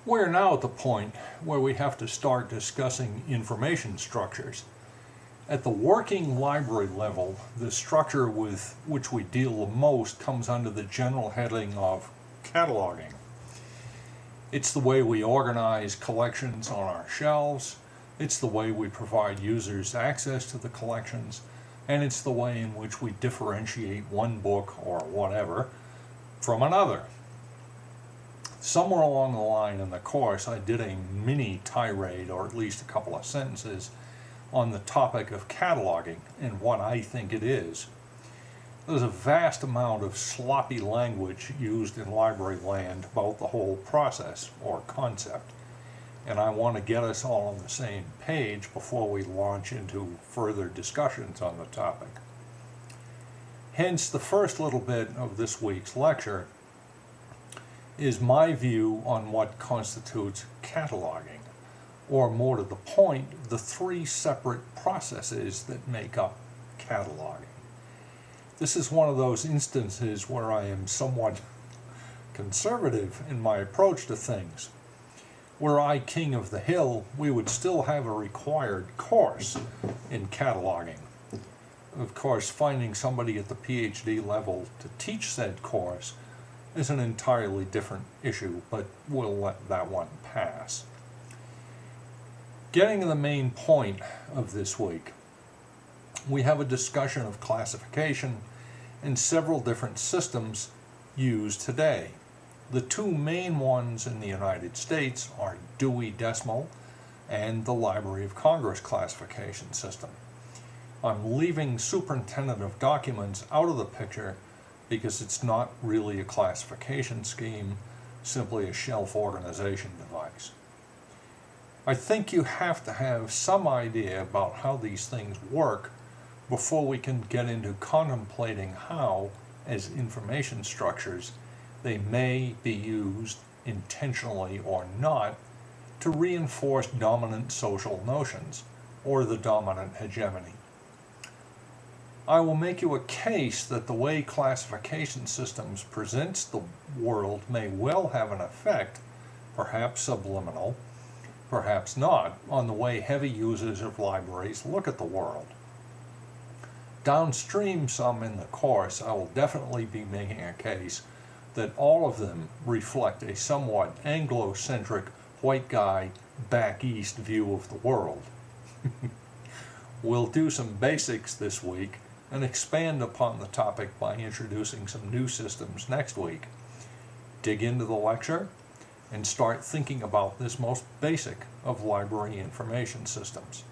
We're now at the point where we have to start discussing information structures. At the working library level, the structure with which we deal the most comes under the general heading of cataloging. It's the way we organize collections on our shelves, it's the way we provide users access to the collections, and it's the way in which we differentiate one book or whatever from another. Somewhere along the line in the course, I did a mini tirade, or at least a couple of sentences, on the topic of cataloging and what I think it is. There's a vast amount of sloppy language used in library land about the whole process or concept, and I want to get us all on the same page before we launch into further discussions on the topic. Hence, the first little bit of this week's lecture is my view on what constitutes cataloging, or more to the point, the three separate processes that make up cataloging. This is one of those instances where I am somewhat conservative in my approach to things. Were I king of the hill, we would still have a required course in cataloging. Of course, finding somebody at the PhD level to teach said course is an entirely different issue, but we'll let that one pass. Getting to the main point of this week, we have a discussion of classification and several different systems used today. The two main ones in the United States are Dewey Decimal and the Library of Congress classification system. I'm leaving Superintendent of Documents out of the picture because it's not really a classification scheme, simply a shelf organization device. I think you have to have some idea about how these things work before we can get into contemplating how, as information structures, they may be used, intentionally or not, to reinforce dominant social notions or the dominant hegemony. I will make you a case that the way classification systems presents the world may well have an effect, perhaps subliminal, perhaps not, on the way heavy users of libraries look at the world. Downstream some in the course, I will definitely be making a case that all of them reflect a somewhat Anglo-centric white guy back east view of the world. We'll do some basics this week and expand upon the topic by introducing some new systems next week. Dig into the lecture and start thinking about this most basic of library information systems.